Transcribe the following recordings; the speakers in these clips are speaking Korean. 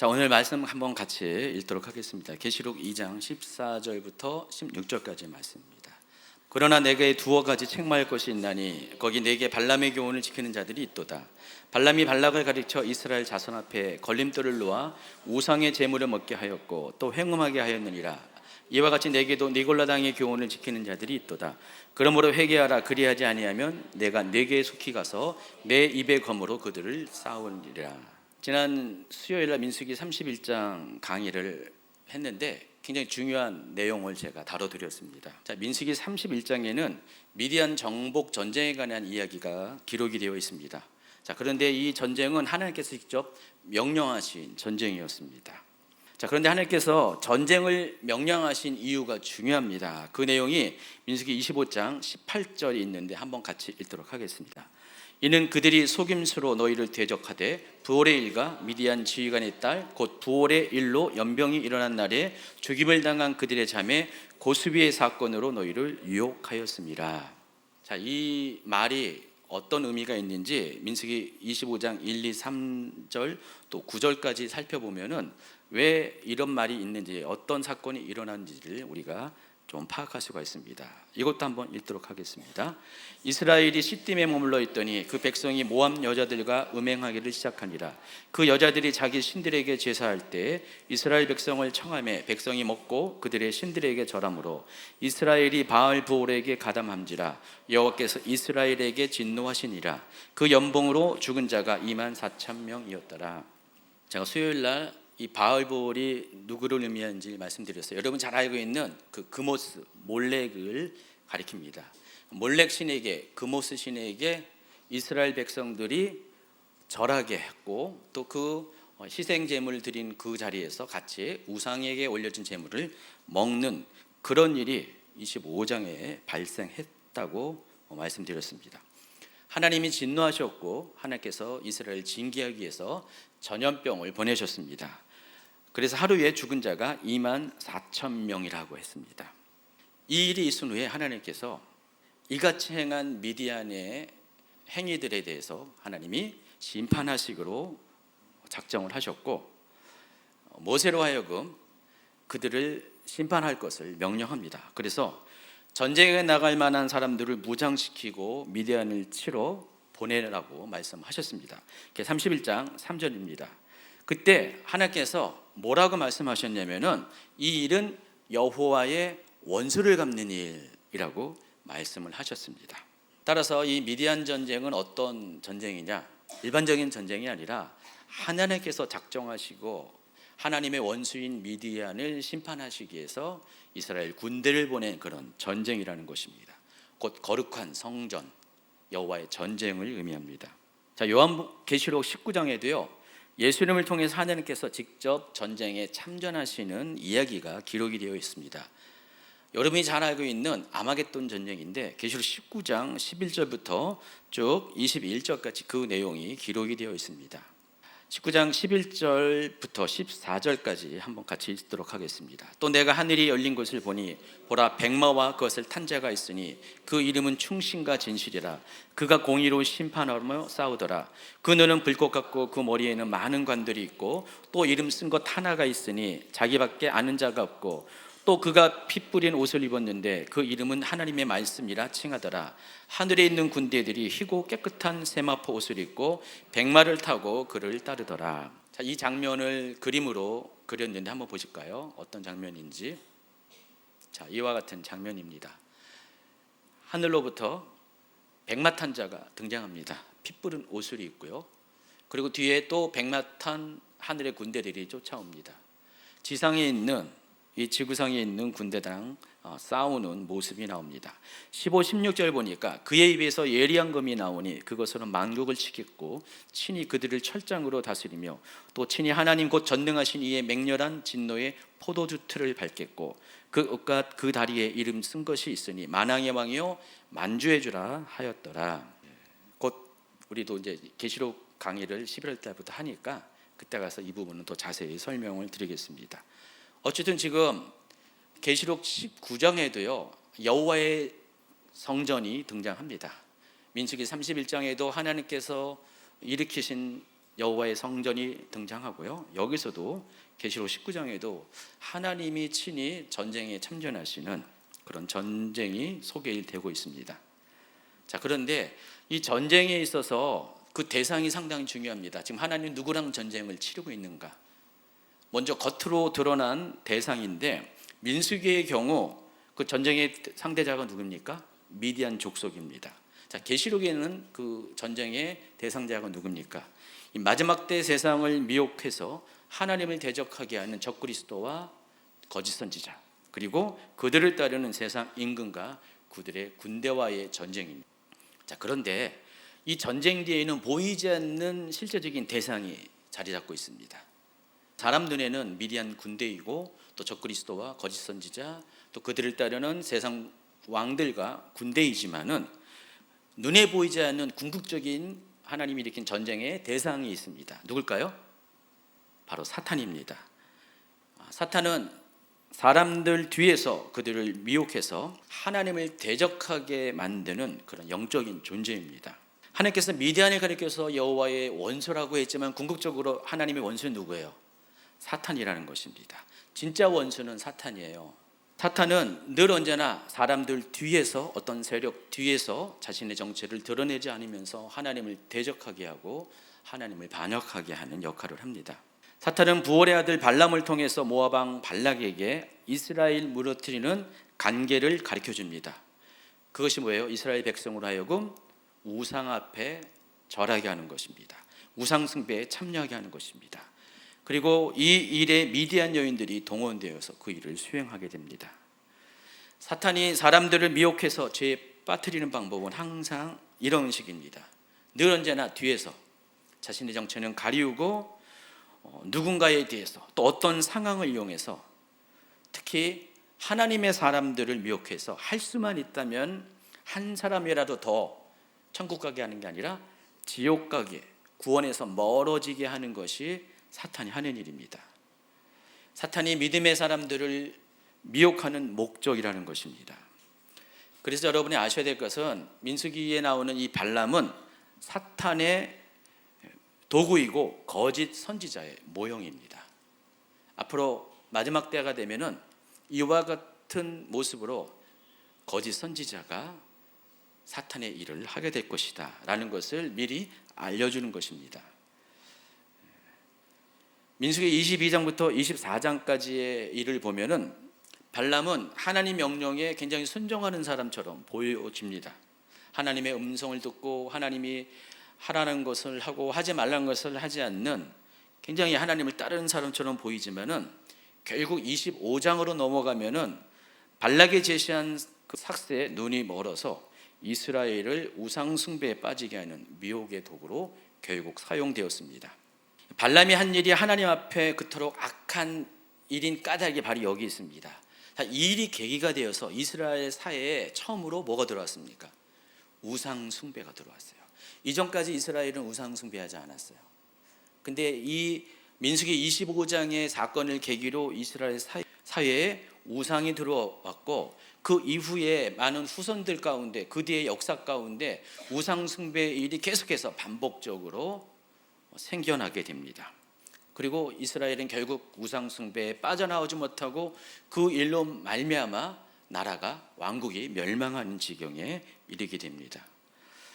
자, 오늘 말씀 한번 같이 읽도록 하겠습니다. 계시록 2장 14절부터 16절까지 말씀입니다. 그러나 내게 두어 가지 책망할 것이 있나니 거기 내게 발람의 교훈을 지키는 자들이 있도다. 발람이 발락을 가르쳐 이스라엘 자손 앞에 걸림돌을 놓아 우상의 제물을 먹게 하였고 또 행음하게 하였느니라. 이와 같이 내게도 니골라당의 교훈을 지키는 자들이 있도다. 그러므로 회개하라. 그리하지 아니하면 내가 네게 속히 가서 내 입의 검으로 그들을 싸우리라. 지난 수요일날 민수기 31장 강의를 했는데 굉장히 중요한 내용을 제가 다뤄드렸습니다. 자, 민수기 31장에는 미디안 정복 전쟁에 관한 이야기가 기록이 되어 있습니다. 자, 그런데 이 전쟁은 하나님께서 직접 명령하신 전쟁이었습니다. 자, 그런데 하나님께서 전쟁을 명령하신 이유가 중요합니다. 그 내용이 민수기 25장 18절이 있는데 한번 같이 읽도록 하겠습니다. 이는 그들이 속임수로 너희를 대적하되 부올의 일과 미디안 지휘관의 딸 곧 부올의 일로 연병이 일어난 날에 죽임을 당한 그들의 자매 고수비의 사건으로 너희를 유혹하였습니다. 자, 이 말이 어떤 의미가 있는지 민수기 25장 1, 2, 3절 또 9절까지 살펴보면은 왜 이런 말이 있는지, 어떤 사건이 일어난지를 우리가 좀 파악할 수가 있습니다. 이것도 한번 읽도록 하겠습니다. 이스라엘이 시딤에 머물러 있더니 그 백성이 모압 여자들과 음행하기를 시작하니라. 그 여자들이 자기 신들에게 제사할 때 이스라엘 백성을 청하매 백성이 먹고 그들의 신들에게 절함으로 이스라엘이 바알 부올에게 가담함지라. 여호와께서 이스라엘에게 진노하시니라. 그 연봉으로 죽은 자가 24,000명이었더라. 제가 수요일날 이 바알볼이 누구를 의미하는지 말씀드렸어요. 여러분 잘 알고 있는 그 그모스, 몰렉을 가리킵니다. 몰렉 신에게, 그모스 신에게 이스라엘 백성들이 절하게 했고 또 그 희생 제물을 드린 그 자리에서 같이 우상에게 올려진 제물을 먹는 그런 일이 25장에 발생했다고 말씀드렸습니다. 하나님이 진노하셨고 하나님께서 이스라엘을 징계하기 위해서 전염병을 보내셨습니다. 그래서 하루에 죽은 자가 24,000명이라고 했습니다. 이 일이 있은 후에 하나님께서 이같이 행한 미디안의 행위들에 대해서 하나님이 심판하시기로 작정을 하셨고 모세로 하여금 그들을 심판할 것을 명령합니다. 그래서 전쟁에 나갈 만한 사람들을 무장시키고 미디안을 치러 보내라고 말씀하셨습니다. 31장 3절입니다. 그때 하나님께서 뭐라고 말씀하셨냐면은 이 일은 여호와의 원수를 갚는 일이라고 말씀을 하셨습니다. 따라서 이 미디안 전쟁은 어떤 전쟁이냐? 일반적인 전쟁이 아니라 하나님께서 작정하시고 하나님의 원수인 미디안을 심판하시기 위해서 이스라엘 군대를 보낸 그런 전쟁이라는 것입니다. 곧 거룩한 성전, 여호와의 전쟁을 의미합니다. 자, 요한계시록 19장에도요. 예수님을 통해서 하나님께서 직접 전쟁에 참전하시는 이야기가 기록이 되어 있습니다. 여러분이 잘 알고 있는 아마겟돈 전쟁인데 계시록 19장 11절부터 쭉 21절까지 그 내용이 기록이 되어 있습니다. 19장 11절부터 14절까지 한번 같이 읽도록 하겠습니다. 또 내가 하늘이 열린 것을 보니 보라 백마와 그것을 탄 자가 있으니 그 이름은 충신과 진실이라. 그가 공의로 심판하며 싸우더라. 그 눈은 불꽃 같고 그 머리에는 많은 관들이 있고 또 이름 쓴 것 하나가 있으니 자기밖에 아는 자가 없고 또 그가 피 뿌린 옷을 입었는데 그 이름은 하나님의 말씀이라 칭하더라. 하늘에 있는 군대들이 희고 깨끗한 세마포 옷을 입고 백마를 타고 그를 따르더라. 자, 이 장면을 그림으로 그렸는데 한번 보실까요? 어떤 장면인지. 자, 이와 같은 장면입니다. 하늘로부터 백마 탄 자가 등장합니다. 피 뿌린 옷을 입고요. 그리고 뒤에 또 백마 탄 하늘의 군대들이 쫓아옵니다. 지상에 있는 이 지구상에 있는 군대랑 싸우는 모습이 나옵니다. 15, 16절 보니까 그의 입에서 예리한 검이 나오니 그것으로 만국을 치겠고 친히 그들을 철장으로 다스리며 또 친히 하나님 곧 전능하신 이의 맹렬한 진노의 포도주 틀을 밟겠고 그 옷과 그 다리에 이름 쓴 것이 있으니 만왕의 왕이요 만주의 주라 하였더라. 곧 우리도 이제 계시록 강의를 11월 달부터 하니까 그때 가서 이 부분은 더 자세히 설명을 드리겠습니다. 어쨌든 지금 계시록 19장에도요 여호와의 성전이 등장합니다. 민수기 31장에도 하나님께서 일으키신 여호와의 성전이 등장하고요. 여기서도 계시록 19장에도 하나님이 친히 전쟁에 참전하시는 그런 전쟁이 소개되고 있습니다. 자, 그런데 이 전쟁에 있어서 그 대상이 상당히 중요합니다. 지금 하나님 누구랑 전쟁을 치르고 있는가? 먼저 겉으로 드러난 대상인데 민수기의 경우 그 전쟁의 상대자가 누굽니까? 미디안 족속입니다. 자, 계시록에는 그 전쟁의 대상자가 누굽니까? 이 마지막 때 세상을 미혹해서 하나님을 대적하게 하는 적그리스도와 거짓 선지자, 그리고 그들을 따르는 세상 임금과 그들의 군대와의 전쟁입니다. 자, 그런데 이 전쟁 뒤에는 보이지 않는 실제적인 대상이 자리 잡고 있습니다. 사람 눈에는 미디안 군대이고 또 적그리스도와 거짓 선지자, 또 그들을 따르는 세상 왕들과 군대이지만은 눈에 보이지 않는 궁극적인 하나님이 일으킨 전쟁의 대상이 있습니다. 누굴까요? 바로 사탄입니다. 사탄은 사람들 뒤에서 그들을 미혹해서 하나님을 대적하게 만드는 그런 영적인 존재입니다. 하나님께서 미디안을 가리켜서 여호와의 원수라고 했지만 궁극적으로 하나님의 원수는 누구예요? 사탄이라는 것입니다. 진짜 원수는 사탄이에요. 사탄은 늘 언제나 사람들 뒤에서, 어떤 세력 뒤에서 자신의 정체를 드러내지 않으면서 하나님을 대적하게 하고 하나님을 반역하게 하는 역할을 합니다. 사탄은 부올의 아들 발람을 통해서 모압 왕 발락에게 이스라엘 무너뜨리는 관계를 가르쳐 줍니다. 그것이 뭐예요? 이스라엘 백성으로 하여금 우상 앞에 절하게 하는 것입니다. 우상 숭배에 참여하게 하는 것입니다. 그리고 이 일에 미디안 여인들이 동원되어서 그 일을 수행하게 됩니다. 사탄이 사람들을 미혹해서 죄에 빠뜨리는 방법은 항상 이런 식입니다. 늘 언제나 뒤에서 자신의 정체는 가리우고 누군가에 대해서 또 어떤 상황을 이용해서 특히 하나님의 사람들을 미혹해서 할 수만 있다면 한 사람이라도 더 천국 가게 하는 게 아니라 지옥 가게, 구원에서 멀어지게 하는 것이 사탄이 하는 일입니다. 사탄이 믿음의 사람들을 미혹하는 목적이라는 것입니다. 그래서 여러분이 아셔야 될 것은 민수기에 나오는 이 발람은 사탄의 도구이고 거짓 선지자의 모형입니다. 앞으로 마지막 때가 되면은 이와 같은 모습으로 거짓 선지자가 사탄의 일을 하게 될 것이다 라는 것을 미리 알려주는 것입니다. 민수기 22장부터 24장까지의 일을 보면은 발람은 하나님 명령에 굉장히 순종하는 사람처럼 보여집니다. 하나님의 음성을 듣고 하나님이 하라는 것을 하고 하지 말라는 것을 하지 않는 굉장히 하나님을 따르는 사람처럼 보이지만은 결국 25장으로 넘어가면은 발락이 제시한 그 삭새에 눈이 멀어서 이스라엘을 우상 숭배에 빠지게 하는 미혹의 도구로 결국 사용되었습니다. 발람이 한 일이 하나님 앞에 그토록 악한 일인 까닭이 바로 여기 있습니다. 이 일이 계기가 되어서 이스라엘 사회에 처음으로 뭐가 들어왔습니까? 우상 숭배가 들어왔어요. 이전까지 이스라엘은 우상 숭배하지 않았어요. 근데 이 민수기 25장의 사건을 계기로 이스라엘 사회에 우상이 들어왔고 그 이후에 많은 후손들 가운데 그 뒤의 역사 가운데 우상 숭배의 일이 계속해서 반복적으로 생겨나게 됩니다. 그리고 이스라엘은 결국 우상 숭배에 빠져나오지 못하고 그 일로 말미암아 나라가 왕국이 멸망하는 지경에 이르게 됩니다.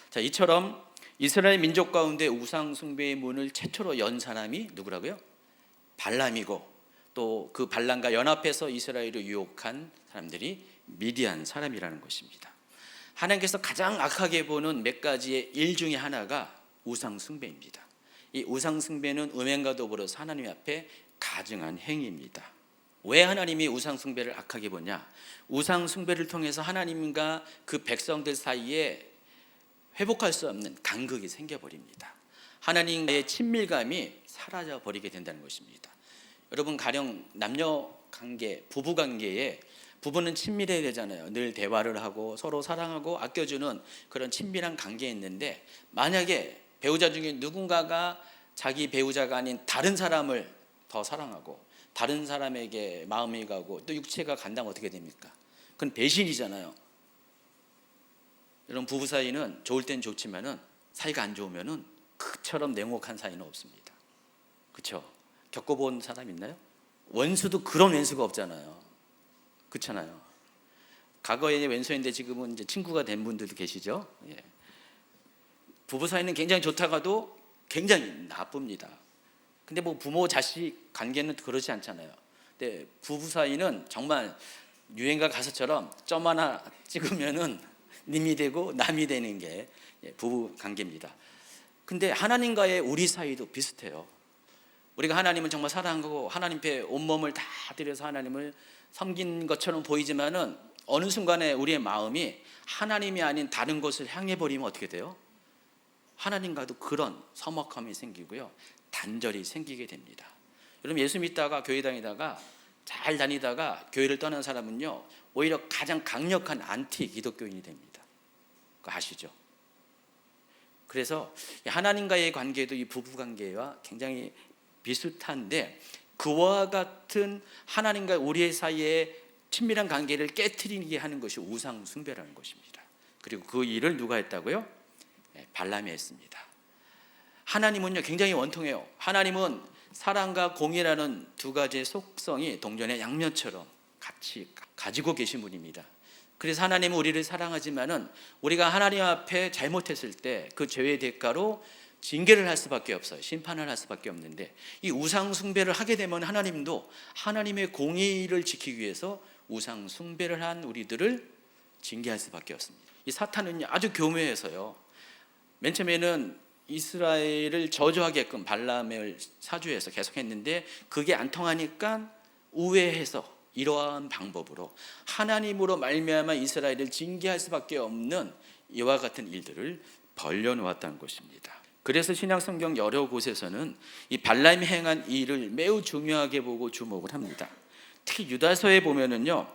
자, 이처럼 이스라엘 민족 가운데 우상 숭배의 문을 최초로 연 사람이 누구라고요? 발람이고 또 그 발람과 연합해서 이스라엘을 유혹한 사람들이 미디안 사람이라는 것입니다. 하나님께서 가장 악하게 보는 몇 가지의 일 중에 하나가 우상 숭배입니다. 이 우상 숭배는 음행과 더불어서 하나님 앞에 가증한 행위입니다. 왜 하나님이 우상 숭배를 악하게 보냐? 우상 숭배를 통해서 하나님과 그 백성들 사이에 회복할 수 없는 간극이 생겨버립니다. 하나님과의 친밀감이 사라져 버리게 된다는 것입니다. 여러분, 가령 남녀 관계, 부부 관계에 부부는 친밀해야 되잖아요. 늘 대화를 하고 서로 사랑하고 아껴주는 그런 친밀한 관계에 있는데, 만약에 배우자 중에 누군가가 자기 배우자가 아닌 다른 사람을 더 사랑하고 다른 사람에게 마음이 가고 또 육체가 간다면 어떻게 됩니까? 그건 배신이잖아요. 여러분, 부부 사이는 좋을 땐 좋지만은 사이가 안 좋으면은 그처럼 냉혹한 사이는 없습니다. 그렇죠? 겪어본 사람 있나요? 원수도 그런 왼수가 없잖아요. 그렇잖아요. 과거에 왼수인데 지금은 이제 친구가 된 분들도 계시죠. 예. 부부 사이는 굉장히 좋다가도 굉장히 나쁩니다. 근데 뭐 부모 자식 관계는 그렇지 않잖아요. 근데 부부 사이는 정말 유행가 가사처럼 점 하나 찍으면은 님이 되고 남이 되는 게 부부 관계입니다. 근데 하나님과의 우리 사이도 비슷해요. 우리가 하나님을 정말 사랑하고 하나님께 온몸을 다 들여서 하나님을 섬긴 것처럼 보이지만은 어느 순간에 우리의 마음이 하나님이 아닌 다른 것을 향해 버리면 어떻게 돼요? 하나님과도 그런 서먹함이 생기고요, 단절이 생기게 됩니다. 여러분, 예수 믿다가 교회 다니다가 잘 다니다가 교회를 떠난 사람은요, 오히려 가장 강력한 안티 기독교인이 됩니다. 그거 아시죠? 그래서 하나님과의 관계도 이 부부 관계와 굉장히 비슷한데, 그와 같은 하나님과 우리의 사이에 친밀한 관계를 깨트리게 하는 것이 우상 숭배라는 것입니다. 그리고 그 일을 누가 했다고요? 발람이 했습니다. 하나님은요 굉장히 원통해요. 하나님은 사랑과 공의라는 두 가지의 속성이 동전의 양면처럼 같이 가지고 계신 분입니다. 그래서 하나님은 우리를 사랑하지만은 우리가 하나님 앞에 잘못했을 때 그 죄의 대가로 징계를 할 수밖에 없어요. 심판을 할 수밖에 없는데, 이 우상 숭배를 하게 되면 하나님도 하나님의 공의를 지키기 위해서 우상 숭배를 한 우리들을 징계할 수밖에 없습니다. 이 사탄은요 아주 교묘해서요, 맨 처음에는 이스라엘을 저주하게끔 발람을 사주해서 계속했는데 그게 안 통하니까 우회해서 이러한 방법으로 하나님으로 말미암아 이스라엘을 징계할 수밖에 없는 이와 같은 일들을 벌려놓았다는 것입니다. 그래서 신약성경 여러 곳에서는 이 발람이 행한 일을 매우 중요하게 보고 주목을 합니다. 특히 유다서에 보면은요,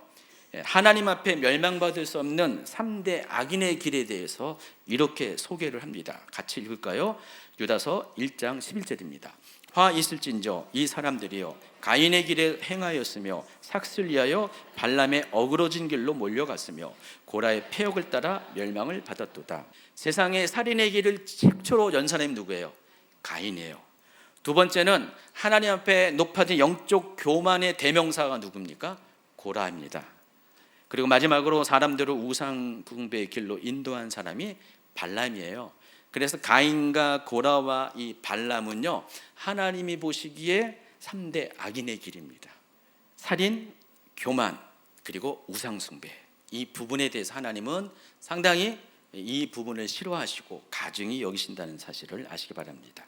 하나님 앞에 멸망받을 수 없는 3대 악인의 길에 대해서 이렇게 소개를 합니다. 같이 읽을까요? 유다서 1장 11절입니다. 화 있을진저 이 사람들이요 가인의 길에 행하였으며 삭슬 위하여 발람의 어그러진 길로 몰려갔으며 고라의 폐역을 따라 멸망을 받았도다. 세상에 살인의 길을 최초로 연 사람이 누구예요? 가인이에요. 두 번째는 하나님 앞에 높아진 영적 교만의 대명사가 누굽니까? 고라입니다. 그리고 마지막으로 사람들을 우상 숭배의 길로 인도한 사람이 발람이에요. 그래서 가인과 고라와 이 발람은요, 하나님이 보시기에 3대 악인의 길입니다. 살인, 교만, 그리고 우상 숭배. 이 부분에 대해서 하나님은 상당히 이 부분을 싫어하시고 가증히 여기신다는 사실을 아시기 바랍니다.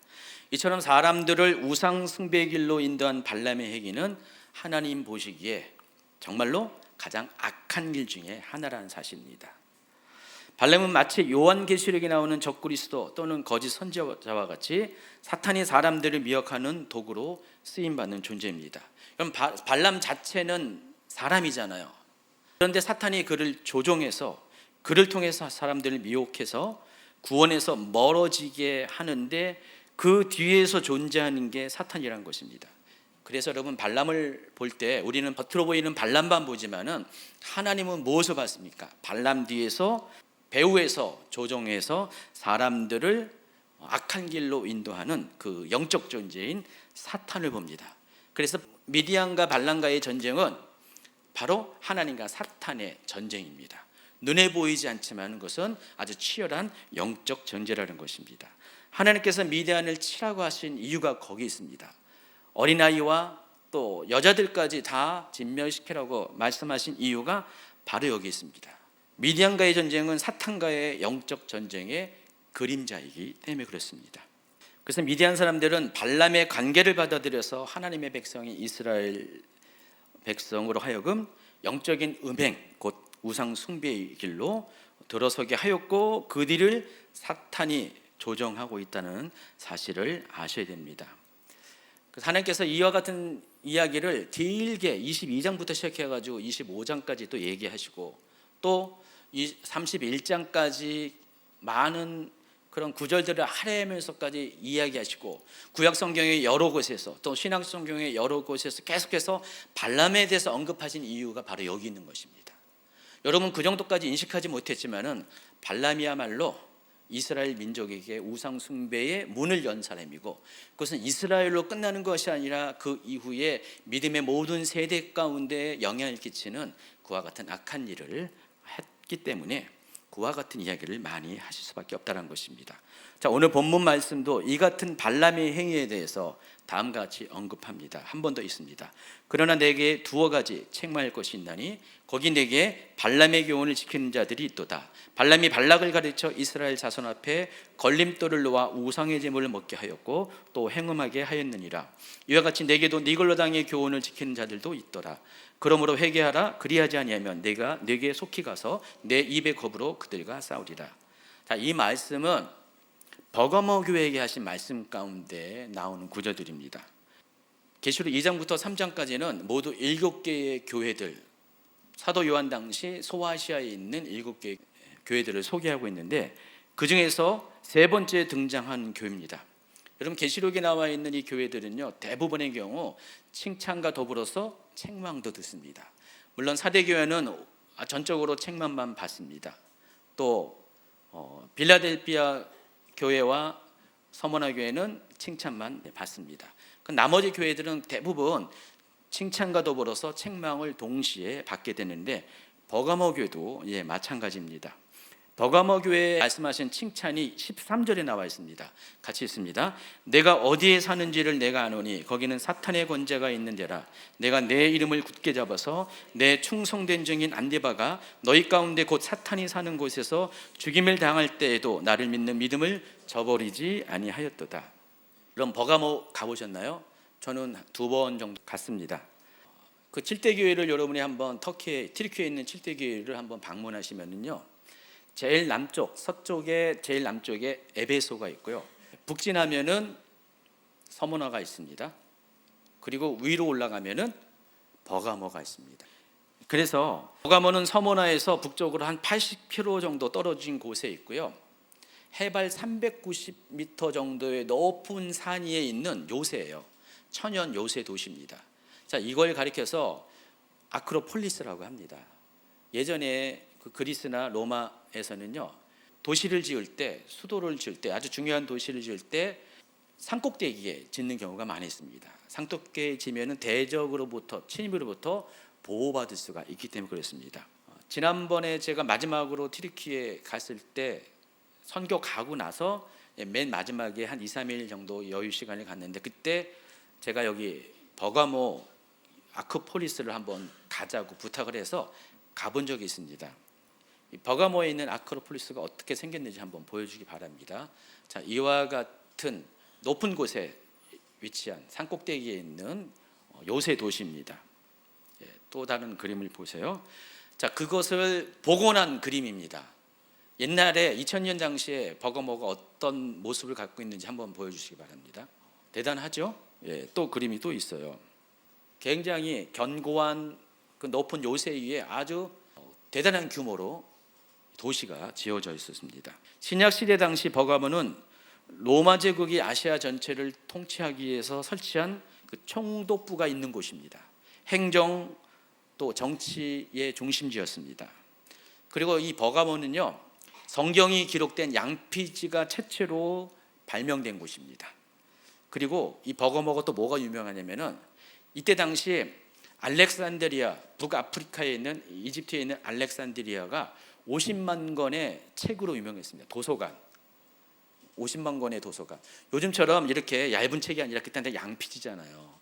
이처럼 사람들을 우상 숭배의 길로 인도한 발람의 행위는 하나님 보시기에 정말로 가장 악한 일 중에 하나라는 사실입니다. 발람은 마치 요한계시록에 나오는 적그리스도 또는 거짓 선지자와 같이 사탄이 사람들을 미혹하는 도구로 쓰임받는 존재입니다. 그럼 발람 자체는 사람이잖아요. 그런데 사탄이 그를 조종해서 그를 통해서 사람들을 미혹해서 구원에서 멀어지게 하는데 그 뒤에서 존재하는 게 사탄이라는 것입니다. 그래서 여러분, 발람을 볼 때 우리는 겉으로 보이는 발람만 보지만은 하나님은 무엇을 봤습니까? 발람 뒤에서 배후에서 조종해서 사람들을 악한 길로 인도하는 그 영적 존재인 사탄을 봅니다. 그래서 미디안과 발람과의 전쟁은 바로 하나님과 사탄의 전쟁입니다. 눈에 보이지 않지만 그것은 아주 치열한 영적 전쟁이라는 것입니다. 하나님께서 미디안을 치라고 하신 이유가 거기 있습니다. 어린아이와 또 여자들까지 다 진멸시키라고 말씀하신 이유가 바로 여기 있습니다. 미디안과의 전쟁은 사탄과의 영적 전쟁의 그림자이기 때문에 그렇습니다. 그래서 미디안 사람들은 발람의 관계를 받아들여서 하나님의 백성인 이스라엘 백성으로 하여금 영적인 음행, 곧 우상 숭배의 길로 들어서게 하였고 그 뒤를 사탄이 조정하고 있다는 사실을 아셔야 됩니다. 그래서 하나님께서 이와 같은 이야기를 길게 22장부터 시작해가지고 25장까지 또 얘기하시고 또 31장까지 많은 그런 구절들을 할애하면서까지 이야기하시고 구약 성경의 여러 곳에서 또 신약 성경의 여러 곳에서 계속해서 발람에 대해서 언급하신 이유가 바로 여기 있는 것입니다. 여러분, 그 정도까지 인식하지 못했지만은 발람이야말로 이스라엘 민족에게 우상 숭배의 문을 연 사람이고, 그것은 이스라엘로 끝나는 것이 아니라 그 이후에 믿음의 모든 세대 가운데 영향을 끼치는 그와 같은 악한 일을 했기 때문에 그와 같은 이야기를 많이 하실 수밖에 없다는 것입니다. 자, 오늘 본문 말씀도 이 같은 발람의 행위에 대해서 다음과 같이 언급합니다. 한 번 더 있습니다. 그러나 내게 두어 가지 책망할 것이 있나니 거기 내게 발람의 교훈을 지키는 자들이 있도다. 발람이 발락을 가르쳐 이스라엘 자손 앞에 걸림돌을 놓아 우상의 제물을 먹게 하였고 또 행음하게 하였느니라. 이와 같이 내게도 니골로당의 교훈을 지키는 자들도 있더라. 그러므로 회개하라. 그리하지 아니하면 내가 네게 속히 가서 내 입의 겁으로 그들과 싸우리라. 자, 이 말씀은 버가모 교회에게 하신 말씀 가운데 나오는 구절들입니다. 계시록 2장부터 3장까지는 모두 7개의 교회들, 사도 요한 당시 소아시아에 있는 7개의 교회들을 소개하고 있는데, 그 중에서 세 번째 등장한 교회입니다. 여러분, 계시록에 나와 있는 이 교회들은요, 대부분의 경우 칭찬과 더불어서 책망도 듣습니다. 물론 사대교회는 전적으로 책망만 받습니다. 또 빌라델피아 교회와 서머나 교회는 칭찬만 받습니다. 나머지 교회들은 대부분 칭찬과 더불어서 책망을 동시에 받게 되는데, 버가모 교회도 마찬가지입니다. 버가모 교회에 말씀하신 칭찬이 13절에 나와 있습니다. 같이 있습니다. 내가 어디에 사는지를 내가 아노니 거기는 사탄의 권세가 있는 데라. 내가 내 이름을 굳게 잡아서 내 충성된 증인 안디바가 너희 가운데 곧 사탄이 사는 곳에서 죽임을 당할 때에도 나를 믿는 믿음을 저버리지 아니하였도다. 그럼 버가모 가보셨나요? 저는 2번 정도 갔습니다. 그 7대 교회를 여러분이 한번 튀르키예에 있는 7대 교회를 한번 방문하시면은요, 제일 남쪽, 서쪽에 제일 남쪽에 에베소가 있고요, 북진하면은 서머나가 있습니다. 그리고 위로 올라가면은 버가모가 있습니다. 그래서 버가모는 서머나에서 북쪽으로 한 80km 정도 떨어진 곳에 있고요, 해발 390m 정도의 높은 산 위에 있는 요새예요. 천연 요새 도시입니다. 자, 이걸 가리켜서 아크로폴리스라고 합니다. 예전에 그 그리스나 로마에서는요, 도시를 지을 때, 수도를 지을 때, 아주 중요한 도시를 지을 때 산꼭대기에 짓는 경우가 많이 있습니다. 산꼭대기에 지면은 대적으로부터, 침입으로부터 보호받을 수가 있기 때문에 그렇습니다. 지난번에 제가 마지막으로 튀르키예 갔을 때 선교 가고 나서 맨 마지막에 한 2-3일 정도 여유 시간을 갔는데, 그때 제가 여기 버가모 아크로폴리스를 한번 가자고 부탁을 해서 가본 적이 있습니다. 이 버가모에 있는 아크로폴리스가 어떻게 생겼는지 한번 보여주기 바랍니다. 자, 이와 같은 높은 곳에 위치한 산꼭대기에 있는 요새 도시입니다. 또 다른 그림을 보세요. 자, 그것을 복원한 그림입니다. 옛날에 2000년 당시에 버가모가 어떤 모습을 갖고 있는지 한번 보여주시기 바랍니다. 대단하죠? 또 그림이 또 있어요. 굉장히 견고한 그 높은 요새 위에 아주 대단한 규모로 도시가 지어져 있었습니다. 신약 시대 당시 버가모는 로마 제국이 아시아 전체를 통치하기 위해서 설치한 그 총독부가 있는 곳입니다. 행정 또 정치의 중심지였습니다. 그리고 이 버가모는요, 성경이 기록된 양피지가 최초로 발명된 곳입니다. 그리고 이 버가모가 또 뭐가 유명하냐면은, 이때 당시 알렉산드리아, 북아프리카에 있는, 이집트에 있는 알렉산드리아가 50만 권의 책으로 유명했습니다. 도서관, 50만 권의 도서관. 요즘처럼 이렇게 얇은 책이 아니라 그때는 양피지잖아요.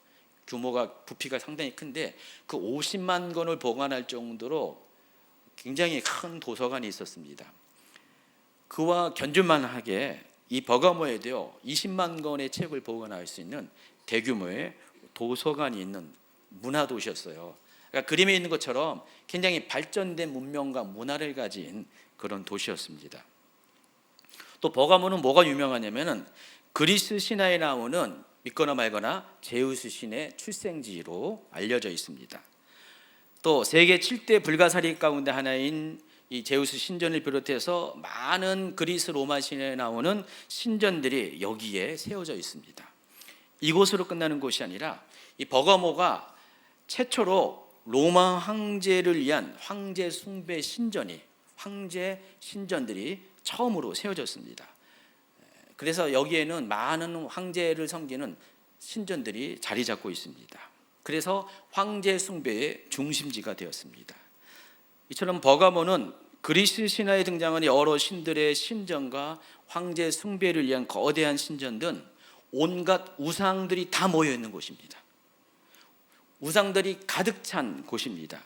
규모가, 부피가 상당히 큰데 그 50만 권을 보관할 정도로 굉장히 큰 도서관이 있었습니다. 그와 견줄만하게 이 버가모에도요, 20만 권의 책을 보관할 수 있는 대규모의 도서관이 있는 문화도시였어요. 그러니까 그림에 있는 것처럼 굉장히 발전된 문명과 문화를 가진 그런 도시였습니다. 또 버가모는 뭐가 유명하냐면은 그리스 신화에 나오는 믿거나 말거나 제우스 신의 출생지로 알려져 있습니다. 또 세계 7대 불가사리 가운데 하나인 이 제우스 신전을 비롯해서 많은 그리스 로마 신화에 나오는 신전들이 여기에 세워져 있습니다. 이곳으로 끝나는 곳이 아니라 이 버가모가 최초로 로마 황제를 위한 황제 숭배 신전이, 황제 신전들이 처음으로 세워졌습니다. 그래서 여기에는 많은 황제를 섬기는 신전들이 자리 잡고 있습니다. 그래서 황제 숭배의 중심지가 되었습니다. 이처럼 버가모는 그리스 신화에 등장하는 여러 신들의 신전과 황제 숭배를 위한 거대한 신전 등 온갖 우상들이 다 모여 있는 곳입니다. 우상들이 가득 찬 곳입니다.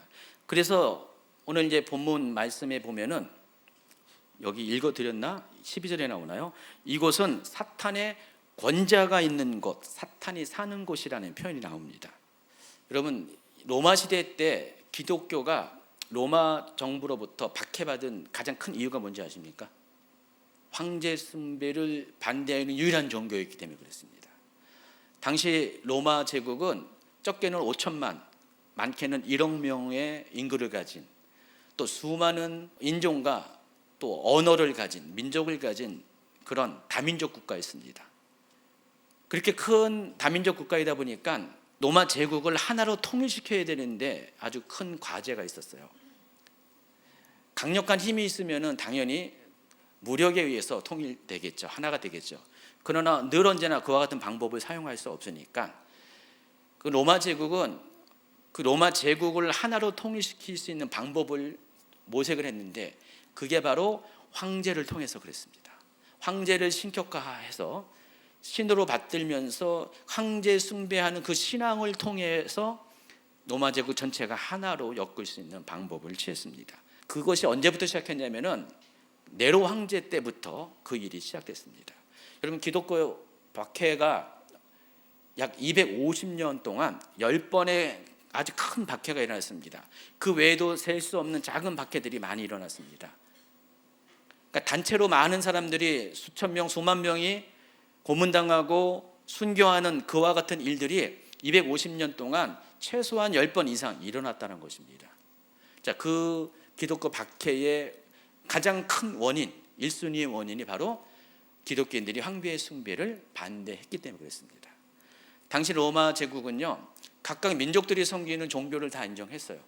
그래서 오늘 이제 본문 말씀에 보면은 여기 읽어드렸나? 12절에 나오나요? 이곳은 사탄의 권자가 있는 곳, 사탄이 사는 곳이라는 표현이 나옵니다. 여러분, 로마 시대 때 기독교가 로마 정부로부터 박해받은 가장 큰 이유가 뭔지 아십니까? 황제 숭배를 반대하는 유일한 종교였기 때문에 그렇습니다. 당시 로마 제국은 적게는 5천만, 많게는 1억 명의 인구를 가진, 또 수많은 인종과 또 언어를 가진, 민족을 가진 그런 다민족 국가였습니다. 그렇게 큰 다민족 국가이다 보니까 로마 제국을 하나로 통일시켜야 되는데 아주 큰 과제가 있었어요. 강력한 힘이 있으면 당연히 무력에 의해서 통일되겠죠. 하나가 되겠죠. 그러나 늘 언제나 그와 같은 방법을 사용할 수 없으니까 그 로마 제국은 그 로마 제국을 하나로 통일시킬 수 있는 방법을 모색을 했는데 그게 바로 황제를 통해서 그랬습니다. 황제를 신격화해서 신으로 받들면서 황제 숭배하는 그 신앙을 통해서 로마 제국 전체가 하나로 엮을 수 있는 방법을 취했습니다. 그것이 언제부터 시작했냐면은 네로 황제 때부터 그 일이 시작됐습니다. 여러분, 기독교 박해가 약 250년 동안 10번의 아주 큰 박해가 일어났습니다. 그 외에도 셀 수 없는 작은 박해들이 많이 일어났습니다. 그러니까 단체로 많은 사람들이 수천 명, 수만 명이 고문당하고 순교하는 그와 같은 일들이 250년 동안 최소한 10번 이상 일어났다는 것입니다. 자, 그 기독교 박해의 가장 큰 원인, 1순위의 원인이 바로 기독교인들이 황제 숭배를 반대했기 때문에 그렇습니다. 당시 로마 제국은요, 각각 민족들이 섬기는 종교를 다 인정했어요.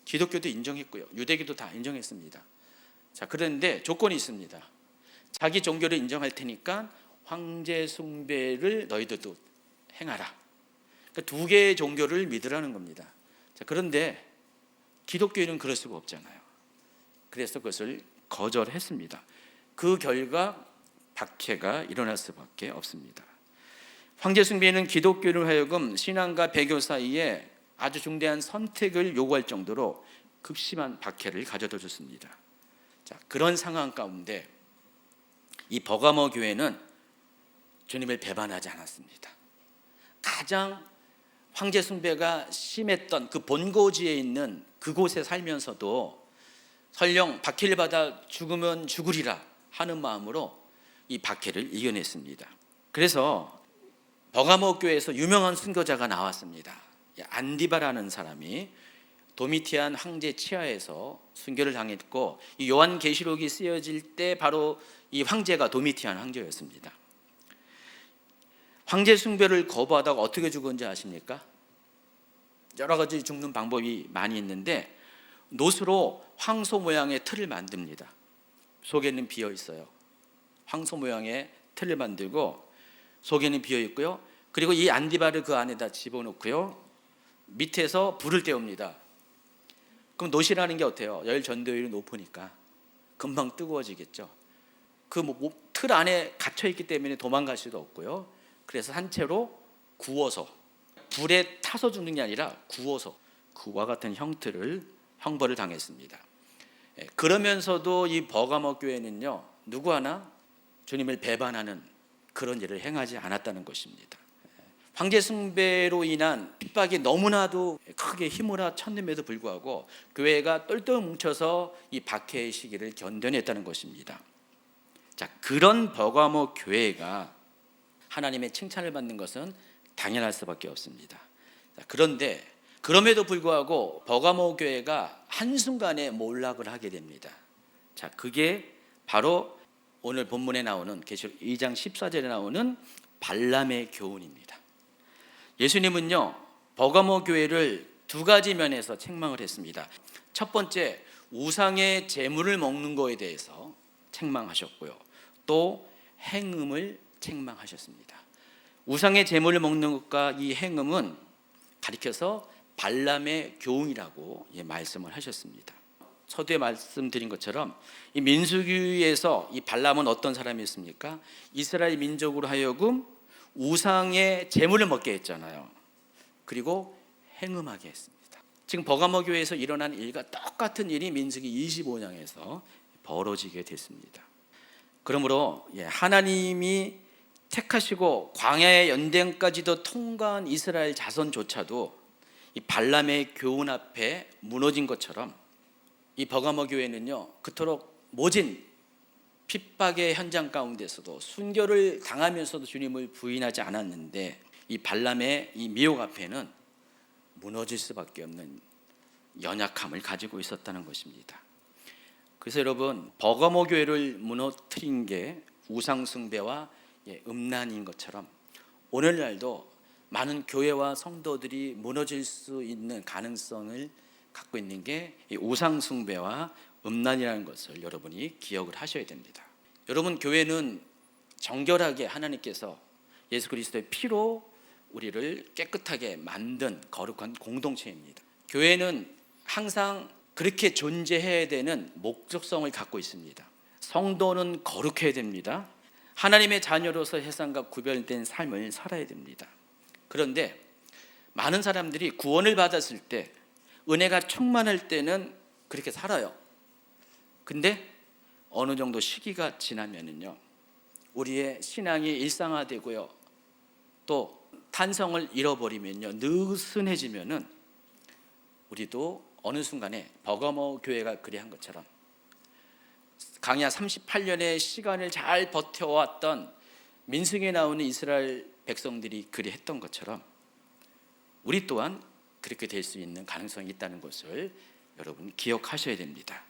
기독교도 인정했고요, 유대교도 다 인정했습니다. 자, 그런데 조건이 있습니다. 자기 종교를 인정할 테니까 황제 숭배를 너희들도 행하라. 그러니까 두 개의 종교를 믿으라는 겁니다. 자, 그런데 기독교인은 그럴 수가 없잖아요. 그래서 그것을 거절했습니다. 그 결과 박해가 일어날 수밖에 없습니다. 황제 숭배는 기독교인을 하여금 신앙과 배교 사이에 아주 중대한 선택을 요구할 정도로 극심한 박해를 가져다 줬습니다. 자, 그런 상황 가운데 이 버가모 교회는 주님을 배반하지 않았습니다. 가장 황제 숭배가 심했던 그 본고지에 있는 그곳에 살면서도 설령 박해를 받아 죽으면 죽으리라 하는 마음으로 이 박해를 이겨냈습니다. 그래서 버가모 교회에서 유명한 순교자가 나왔습니다. 안디바라는 사람이 도미티안 황제 치하에서 순교를 당했고, 이 요한계시록이 쓰여질 때 바로 이 황제가 도미티안 황제였습니다. 황제 숭배를 거부하다가 어떻게 죽었는지 아십니까? 여러 가지 죽는 방법이 많이 있는데 노수로 황소 모양의 틀을 만듭니다. 속에는 비어 있어요. 황소 모양의 틀을 만들고 속에는 비어 있고요. 그리고 이 안디바를 그 안에다 집어넣고요, 밑에서 불을 때웁니다. 그럼 노시라는 게 어때요? 열 전도율이 높으니까 금방 뜨거워지겠죠. 그 틀 안에 갇혀 있기 때문에 도망갈 수도 없고요. 그래서 산채로 구워서, 불에 타서 죽는 게 아니라 구워서 그와 같은 형벌을 당했습니다. 그러면서도 이 버가모 교회는요, 누구 하나 주님을 배반하는 그런 일을 행하지 않았다는 것입니다. 황제 숭배로 인한 핍박이 너무나도 크게 휘몰아 쳤음에도 불구하고 교회가 똘똘 뭉쳐서 이 박해의 시기를 견뎌냈다는 것입니다. 자, 그런 버가모 교회가 하나님의 칭찬을 받는 것은 당연할 수밖에 없습니다. 자, 그런데 그럼에도 불구하고 버가모 교회가 한순간에 몰락을 하게 됩니다. 자, 그게 바로 오늘 본문에 나오는 계시록 2장 14절에 나오는 발람의 교훈입니다. 예수님은요, 버가모 교회를 두 가지 면에서 책망을 했습니다. 첫 번째, 우상의 제물을 먹는 거에 대해서 책망하셨고요. 또 행음을 책망하셨습니다. 우상의 제물을 먹는 것과 이 행음은 가리켜서 발람의 교훈이라고 말씀을 하셨습니다. 서두에 말씀드린 것처럼 이 민수기에서 이 발람은 어떤 사람이었습니까? 이스라엘 민족으로 하여금 우상의 제물을 먹게 했잖아요. 그리고 행음하게 했습니다. 지금 버가모 교회에서 일어난 일과 똑같은 일이 민수기 25장에서 벌어지게 됐습니다. 그러므로 하나님이 택하시고 광야의 연den까지도 통과한 이스라엘 자손조차도 이 발람의 교훈 앞에 무너진 것처럼 이 버가모 교회는요, 그토록 모진 핍박의 현장 가운데서도 순교를 당하면서도 주님을 부인하지 않았는데 이 발람의 이 미혹 앞에는 무너질 수밖에 없는 연약함을 가지고 있었다는 것입니다. 그래서 여러분, 버가모 교회를 무너뜨린 게 우상 숭배와 음란인 것처럼 오늘날도 많은 교회와 성도들이 무너질 수 있는 가능성을 갖고 있는 게 이 우상 숭배와 음란이라는 것을 여러분이 기억을 하셔야 됩니다. 여러분, 교회는 정결하게 하나님께서 예수 그리스도의 피로 우리를 깨끗하게 만든 거룩한 공동체입니다. 교회는 항상 그렇게 존재해야 되는 목적성을 갖고 있습니다. 성도는 거룩해야 됩니다. 하나님의 자녀로서 세상과 구별된 삶을 살아야 됩니다. 그런데 많은 사람들이 구원을 받았을 때, 은혜가 충만할 때는 그렇게 살아요. 근데 어느 정도 시기가 지나면은요, 우리의 신앙이 일상화되고요, 또 탄성을 잃어버리면요, 느슨해지면은 우리도 어느 순간에 버가모 교회가 그리한 것처럼 광야 38년의 시간을 잘 버텨왔던 민수기에 나오는 이스라엘 백성들이 그리했던 것처럼 우리 또한 그렇게 될 수 있는 가능성이 있다는 것을 여러분 기억하셔야 됩니다.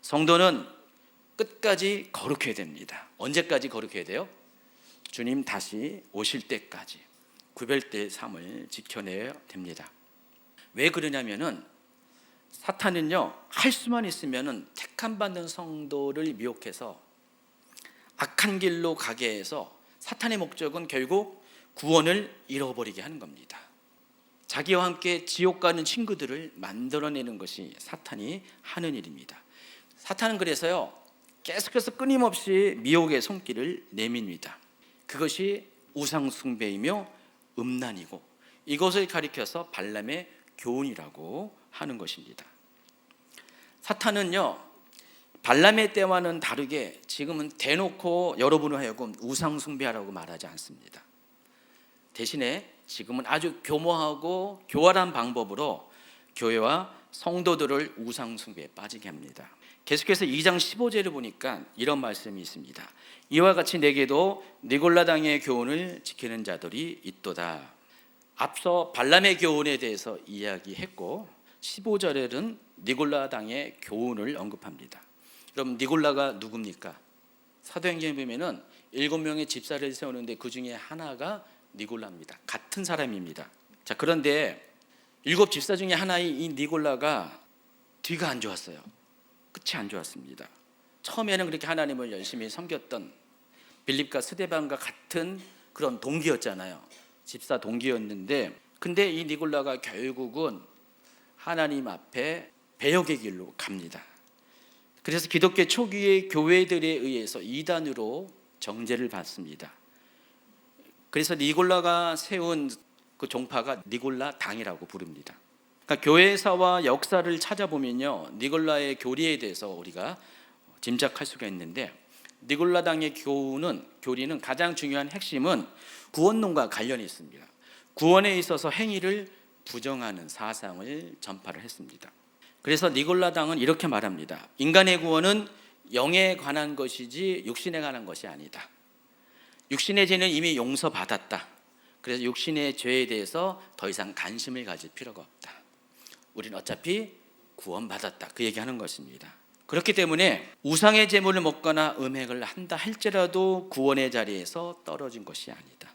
성도는 끝까지 거룩해야 됩니다. 언제까지 거룩해야 돼요? 주님 다시 오실 때까지 구별된 삶을 지켜내야 됩니다. 왜 그러냐면은 사탄은요, 할 수만 있으면은 택함 받는 성도를 미혹해서 악한 길로 가게 해서 사탄의 목적은 결국 구원을 잃어버리게 하는 겁니다. 자기와 함께 지옥 가는 친구들을 만들어내는 것이 사탄이 하는 일입니다. 사탄은 그래서요, 계속해서 끊임없이 미혹의 손길을 내밉니다. 그것이 우상 숭배이며 음란이고, 이것을 가리켜서 발람의 교훈이라고 하는 것입니다. 사탄은요, 발람의 때와는 다르게 지금은 대놓고 여러분을 하여금 우상 숭배하라고 말하지 않습니다. 대신에 지금은 아주 교모하고 교활한 방법으로 교회와 성도들을 우상 숭배에 빠지게 합니다. 계속해서 2장 15절을 보니까 이런 말씀이 있습니다. 이와 같이 내게도 니골라당의 교훈을 지키는 자들이 있도다. 앞서 발람의 교훈에 대해서 이야기했고 15절에는 니골라당의 교훈을 언급합니다. 여러분, 니골라가 누굽니까? 사도행전에 보면은 7명의 집사를 세우는데 그 중에 하나가 니골라입니다. 같은 사람입니다. 자, 그런데 7 집사 중에 하나인 이 니골라가 뒤가 안 좋았어요. 끝이 안 좋았습니다. 처음에는 그렇게 하나님을 열심히 섬겼던 빌립과 스데반과 같은 그런 동기였잖아요. 집사 동기였는데, 근데 이 니골라가 결국은 하나님 앞에 배역의 길로 갑니다. 그래서 기독교 초기의 교회들에 의해서 이단으로 정죄를 받습니다. 그래서 니골라가 세운 그 종파가 니골라 당이라고 부릅니다. 그러니까 교회사와 역사를 찾아보면요, 니골라의 교리에 대해서 우리가 짐작할 수가 있는데, 니골라 당의 교리는 가장 중요한 핵심은 구원론과 관련이 있습니다. 구원에 있어서 행위를 부정하는 사상을 전파를 했습니다. 그래서 니골라 당은 이렇게 말합니다. 인간의 구원은 영에 관한 것이지 육신에 관한 것이 아니다. 육신의 죄는 이미 용서받았다. 그래서 육신의 죄에 대해서 더 이상 관심을 가질 필요가 없다. 우리는 어차피 구원받았다. 그 얘기하는 것입니다. 그렇기 때문에 우상의 제물을 먹거나 음행을 한다 할지라도 구원의 자리에서 떨어진 것이 아니다.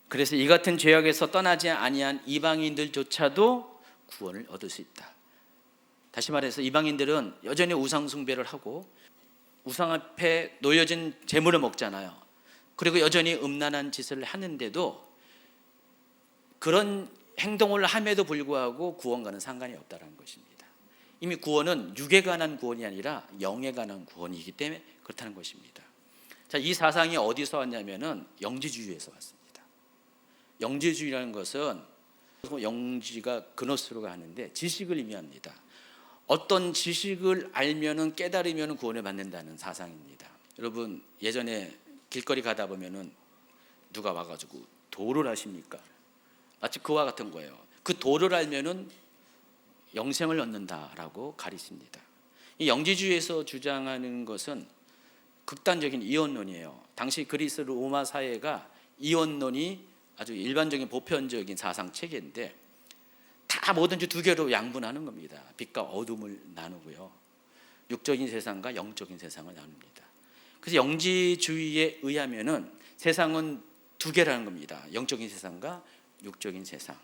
그래서 이 같은 죄악에서 떠나지 아니한 이방인들조차도 구원을 얻을 수 있다. 다시 말해서 이방인들은 여전히 우상 숭배를 하고 우상 앞에 놓여진 재물을 먹잖아요. 그리고 여전히 음란한 짓을 하는데도 그런 행동을 함에도 불구하고 구원과는 상관이 없다는 것입니다. 이미 구원은 육에 관한 구원이 아니라 영에 관한 구원이기 때문에 그렇다는 것입니다. 자, 이 사상이 어디서 왔냐면은 영지주의에서 왔습니다. 영지주의라는 것은 영지가 그노스로가 하는데 지식을 의미합니다. 어떤 지식을 알면은 깨달으면은 구원을 받는다는 사상입니다. 여러분, 예전에 길거리 가다 보면은 누가 와가지고 도를 아십니까? 마치 그와 같은 거예요. 그 도를 알면은 영생을 얻는다라고 가리킵니다. 이 영지주의에서 주장하는 것은 극단적인 이원론이에요. 당시 그리스 로마 사회가 이원론이 아주 일반적인 보편적인 사상 체계인데 다 뭐든지 두 개로 양분하는 겁니다. 빛과 어둠을 나누고요. 육적인 세상과 영적인 세상을 나눕니다. 그래서 영지주의에 의하면은 세상은 두 개라는 겁니다. 영적인 세상과 육적인 세상.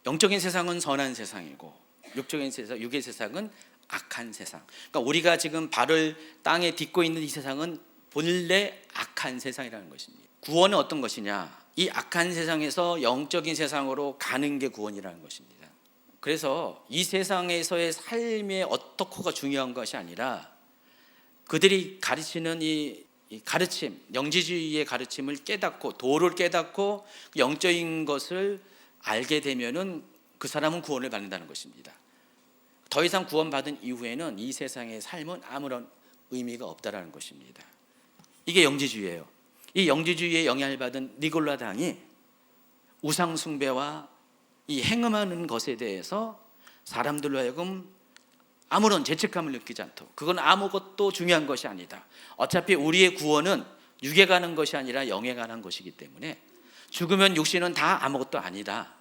영적인 세상은 선한 세상이고 육적인 세상, 육의 세상은 악한 세상. 그러니까 우리가 지금 발을 땅에 딛고 있는 이 세상은 본래 악한 세상이라는 것입니다. 구원은 어떤 것이냐? 이 악한 세상에서 영적인 세상으로 가는 게 구원이라는 것입니다. 그래서 이 세상에서의 삶의 어떻고가 중요한 것이 아니라 그들이 가르치는 이 가르침, 영지주의의 가르침을 깨닫고 도를 깨닫고 영적인 것을 알게 되면은 그 사람은 구원을 받는다는 것입니다. 더 이상 구원받은 이후에는 이 세상의 삶은 아무런 의미가 없다라는 것입니다. 이게 영지주의예요. 이 영지주의에 영향을 받은 니골라 당이 우상 숭배와 이 행음하는 것에 대해서 사람들로 하여금 아무런 죄책감을 느끼지 않도록, 그건 아무것도 중요한 것이 아니다. 어차피 우리의 구원은 육에 가는 것이 아니라 영에 가는 것이기 때문에 죽으면 육신은 다 아무것도 아니다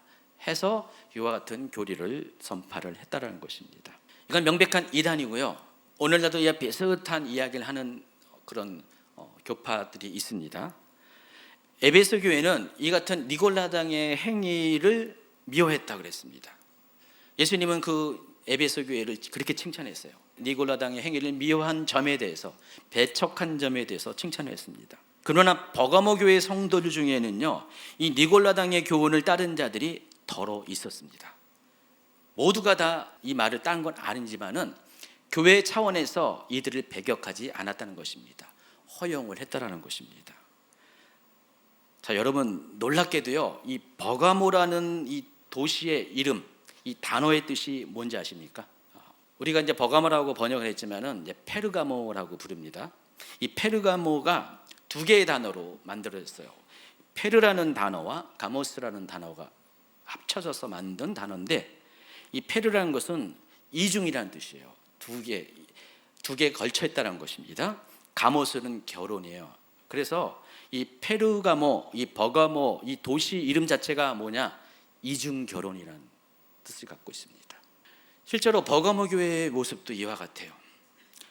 해서 이와 같은 교리를 선포를 했다라는 것입니다. 이건 명백한 이단이고요. 오늘날도 이와 비슷한 이야기를 하는 그런 교파들이 있습니다. 에베소 교회는 이 같은 니골라당의 행위를 미워했다 그랬습니다. 예수님은 그 에베소 교회를 그렇게 칭찬했어요. 니골라당의 행위를 미워한 점에 대해서, 배척한 점에 대해서 칭찬했습니다. 그러나 버가모 교회 성도들 중에는요, 이 니골라당의 교훈을 따른 자들이 더러 있었습니다. 모두가 다 이 말을 딴 건 아니지만은 교회 차원에서 이들을 배격하지 않았다는 것입니다. 허용을 했다라는 것입니다. 자, 여러분, 놀랍게도요, 이 버가모라는 이 도시의 이름, 이 단어의 뜻이 뭔지 아십니까? 우리가 이제 버가모라고 번역을 했지만은 이제 페르가모라고 부릅니다. 이 페르가모가 두 개의 단어로 만들어졌어요. 페르라는 단어와 가모스라는 단어가 합쳐져서 만든 단어인데, 이 페르라는 것은 이중이라는 뜻이에요. 두 개 걸쳐 있다는 것입니다. 가모스는 결혼이에요. 그래서 이 페르가모, 이 버가모, 이 도시 이름 자체가 뭐냐? 이중 결혼이라는 뜻을 갖고 있습니다. 실제로 버가모 교회의 모습도 이와 같아요.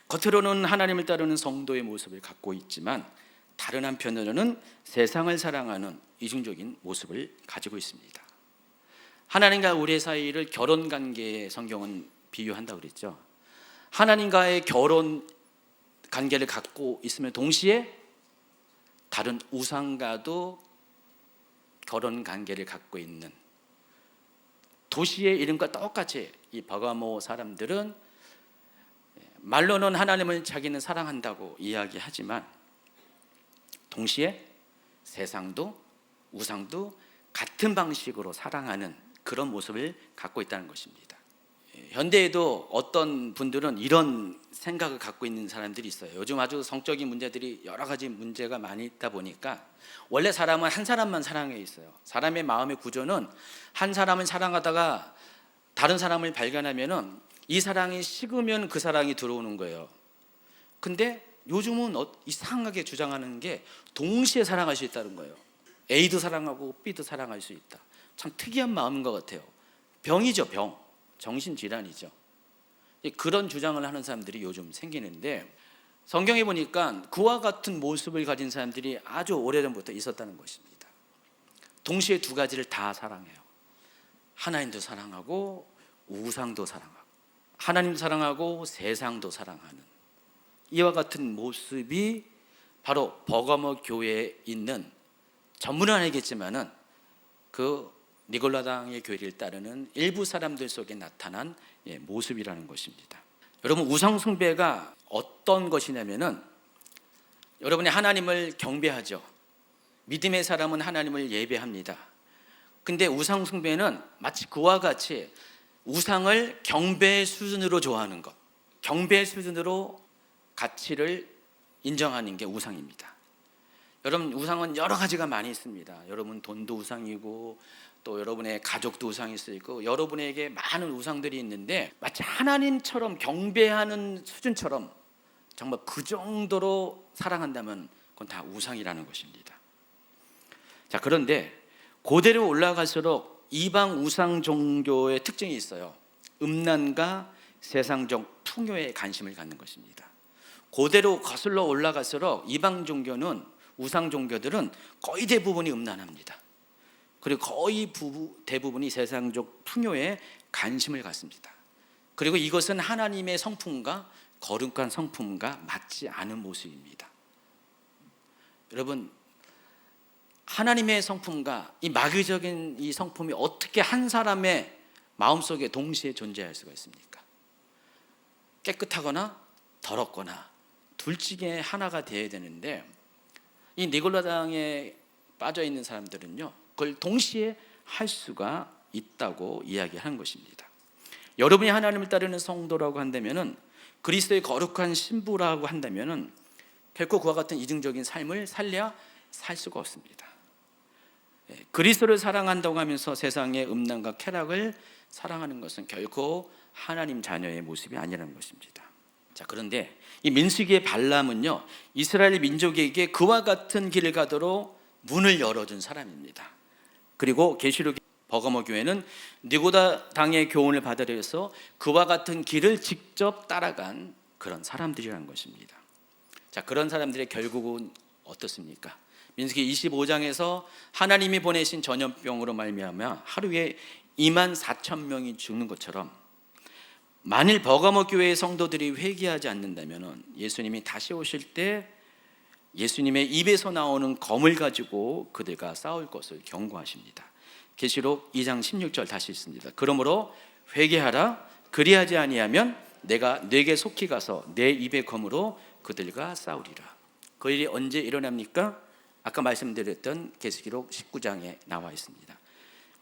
겉으로는 하나님을 따르는 성도의 모습을 갖고 있지만 다른 한편으로는 세상을 사랑하는 이중적인 모습을 가지고 있습니다. 하나님과 우리의 사이를 결혼 관계에 성경은 비유한다고 그랬죠. 하나님과의 결혼 관계를 갖고 있으면 동시에 다른 우상과도 결혼 관계를 갖고 있는 도시의 이름과 똑같이 이 버가모 사람들은 말로는 하나님을 자기는 사랑한다고 이야기하지만 동시에 세상도 우상도 같은 방식으로 사랑하는 그런 모습을 갖고 있다는 것입니다. 현대에도 어떤 분들은 이런 생각을 갖고 있는 사람들이 있어요. 요즘 아주 성적인 문제들이 여러 가지 문제가 많이 있다 보니까 원래 사람은 한 사람만 사랑해 있어요. 사람의 마음의 구조는 한 사람을 사랑하다가 다른 사람을 발견하면은 이 사랑이 식으면 그 사랑이 들어오는 거예요. 근데 요즘은 이상하게 주장하는 게 동시에 사랑할 수 있다는 거예요. A도 사랑하고 B도 사랑할 수 있다. 참 특이한 마음인 것 같아요. 병이죠, 병. 정신질환이죠. 그런 주장을 하는 사람들이 요즘 생기는데 성경에 보니까 그와 같은 모습을 가진 사람들이 아주 오래전부터 있었다는 것입니다. 동시에 두 가지를 다 사랑해요. 하나님도 사랑하고 우상도 사랑하고 하나님도 사랑하고 세상도 사랑하는 이와 같은 모습이 바로 버가모 교회에 있는 전문은 아니겠지만은 그 니골라당의 교리를 따르는 일부 사람들 속에 나타난 모습이라는 것입니다. 여러분, 우상 숭배가 어떤 것이냐면은 여러분이 하나님을 경배하죠. 믿음의 사람은 하나님을 예배합니다. 근데 우상 숭배는 마치 그와 같이 우상을 경배의 수준으로 좋아하는 것, 경배의 수준으로 가치를 인정하는 게 우상입니다. 여러분, 우상은 여러 가지가 많이 있습니다. 여러분, 돈도 우상이고 또 여러분의 가족도 우상일 수 있고 여러분에게 많은 우상들이 있는데 마치 하나님처럼 경배하는 수준처럼 정말 그 정도로 사랑한다면 그건 다 우상이라는 것입니다. 자, 그런데 고대로 올라갈수록 이방 우상 종교의 특징이 있어요. 음란과 세상적 풍요에 관심을 갖는 것입니다. 고대로 거슬러 올라갈수록 이방 종교는, 우상 종교들은 거의 대부분이 음란합니다. 그리고 거의 대부분이 세상적 풍요에 관심을 갖습니다. 그리고 이것은 하나님의 성품과 거룩한 성품과 맞지 않은 모습입니다. 여러분, 하나님의 성품과 이 마귀적인 이 성품이 어떻게 한 사람의 마음속에 동시에 존재할 수가 있습니까? 깨끗하거나 더럽거나 둘 중에 하나가 되어야 되는데 이 니골라당에 빠져 있는 사람들은요, 그걸 동시에 할 수가 있다고 이야기하는 것입니다. 여러분이 하나님을 따르는 성도라고 한다면은, 그리스도의 거룩한 신부라고 한다면은 결코 그와 같은 이중적인 삶을 살려야 살 수가 없습니다. 그리스도를 사랑한다고 하면서 세상의 음란과 쾌락을 사랑하는 것은 결코 하나님 자녀의 모습이 아니라는 것입니다. 자, 그런데 이 민수기의 발람은요, 이스라엘 민족에게 그와 같은 길을 가도록 문을 열어준 사람입니다. 그리고 계시록 버가모 교회는 니고다당의 교훈을 받아들여서 그와 같은 길을 직접 따라간 그런 사람들이라는 것입니다. 자, 그런 사람들의 결국은 어떻습니까? 민수기 25장에서 하나님이 보내신 전염병으로 말미암아 하루에 24,000명이 죽는 것처럼, 만일 버가모 교회의 성도들이 회개하지 않는다면 예수님이 다시 오실 때 예수님의 입에서 나오는 검을 가지고 그들과 싸울 것을 경고하십니다. 계시록 2장 16절 다시 있습니다. 그러므로 회개하라. 그리하지 아니하면 내가 네게 속히 가서 내 입의 검으로 그들과 싸우리라. 그 일이 언제 일어납니까? 아까 말씀드렸던 계시록 19장에 나와 있습니다.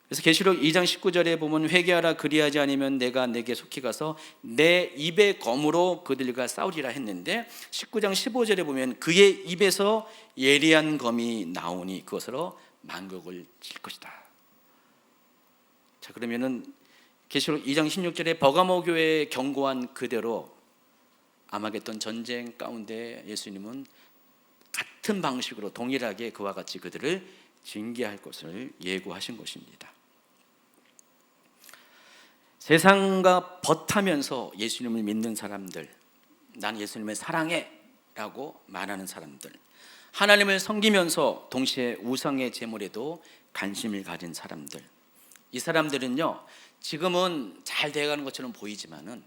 그래서 계시록 2장 19절에 보면 회개하라. 그리하지 않으면 내가 네게 속히 가서 내 입의 검으로 그들과 싸우리라 했는데, 19장 15절에 보면 그의 입에서 예리한 검이 나오니 그것으로 만국을 칠 것이다. 자, 그러면은 계시록 2장 16절에 버가모 교회에 경고한 그대로 아마겟돈 전쟁 가운데 예수님은 같은 방식으로 동일하게 그와 같이 그들을 징계할 것을 예고하신 것입니다. 세상과 벗하면서 예수님을 믿는 사람들, 난 예수님을 사랑해 라고 말하는 사람들, 하나님을 섬기면서 동시에 우상의 제물에도 관심을 가진 사람들, 이 사람들은요, 지금은 잘 돼가는 것처럼 보이지만은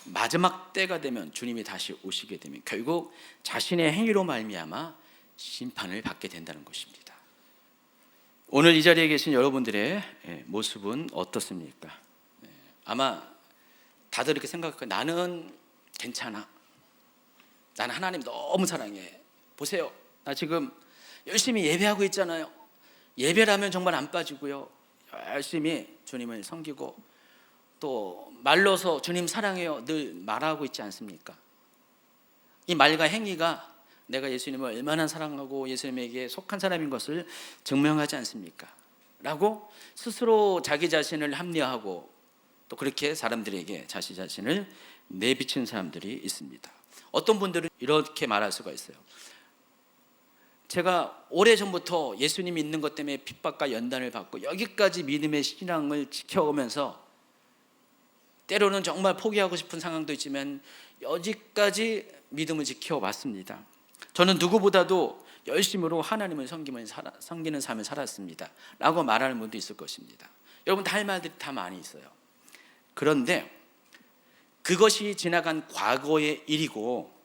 마지막 때가 되면, 주님이 다시 오시게 되면 결국 자신의 행위로 말미암아 심판을 받게 된다는 것입니다. 오늘 이 자리에 계신 여러분들의 모습은 어떻습니까? 아마 다들 이렇게 생각할 거예요. 나는 괜찮아. 나는 하나님 너무 사랑해. 보세요, 나 지금 열심히 예배하고 있잖아요. 예배라면 정말 안 빠지고요, 열심히 주님을 섬기고 또 말로서 주님 사랑해요 늘 말하고 있지 않습니까? 이 말과 행위가 내가 예수님을 얼마나 사랑하고 예수님에게 속한 사람인 것을 증명하지 않습니까? 라고 스스로 자기 자신을 합리화하고 또 그렇게 사람들에게 자신 자신을 내비치는 사람들이 있습니다. 어떤 분들은 이렇게 말할 수가 있어요. 제가 오래전부터 예수님 믿는 것 때문에 핍박과 연단을 받고 여기까지 믿음의 신앙을 지켜오면서 때로는 정말 포기하고 싶은 상황도 있지만 여기까지 믿음을 지켜왔습니다. 저는 누구보다도 열심으로 하나님을 섬기는 삶을 살았습니다 라고 말하는 분도 있을 것입니다. 여러분, 다 할 말들이 다 많이 있어요. 그런데 그것이 지나간 과거의 일이고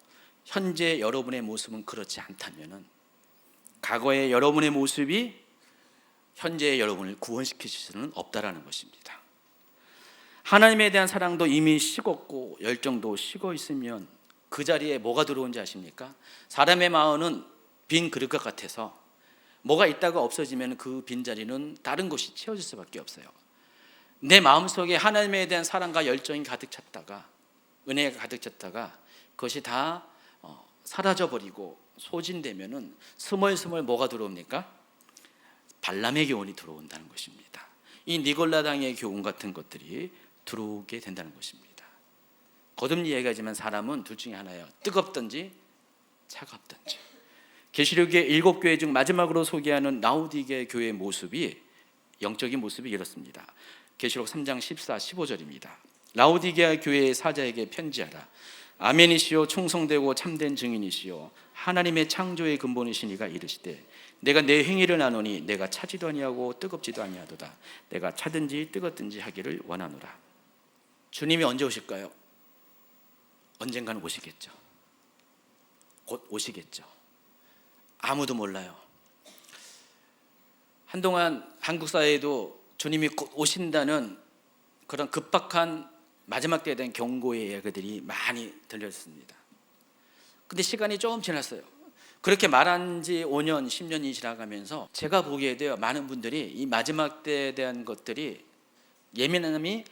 현재 여러분의 모습은 그렇지 않다면은 과거의 여러분의 모습이 현재의 여러분을 구원시킬 수는 없다라는 것입니다. 하나님에 대한 사랑도 이미 식었고 열정도 식어 있으면 그 자리에 뭐가 들어온지 아십니까? 사람의 마음은 빈 그릇 같아서 뭐가 있다가 없어지면 그 빈자리는 다른 것이 채워질 수밖에 없어요. 내 마음속에 하나님에 대한 사랑과 열정이 가득 찼다가, 은혜가 가득 찼다가 그것이 다 사라져버리고 소진되면은 스멀스멀 뭐가 들어옵니까? 발람의 교훈이 들어온다는 것입니다. 이 니골라당의 교훈 같은 것들이 들어오게 된다는 것입니다. 거듭 얘기하지만 사람은 둘 중에 하나예요. 뜨겁든지 차갑든지. 계시록의 7교회 중 마지막으로 소개하는 라오디게 교회의 모습이, 영적인 모습이 이렇습니다. 계시록 3장 14, 15절입니다. 라오디게아 교회의 사자에게 편지하라. 아멘이시요 충성되고 참된 증인이시요 하나님의 창조의 근본이시니가 이르시되 내가 내 행위를 아노니 내가 차지도 아니하고 뜨겁지도 아니하도다. 내가 차든지 뜨겁든지 하기를 원하노라. 주님이 언제 오실까요? 언젠가는 오시겠죠. 곧 오시겠죠. 아무도 몰라요. 한동안 한국 사회에도 주님이 곧 오신다는 그런 급박한 마지막 때에 대한 경고의 이야기들이 많이 들렸습니다. 근데 시간이 조금 지났어요. 그렇게 말한 지 5년, 10년이 지나가면서 제가 보기에도요, 많은 분들이 이 마지막 때에 대한 것들이 예민함이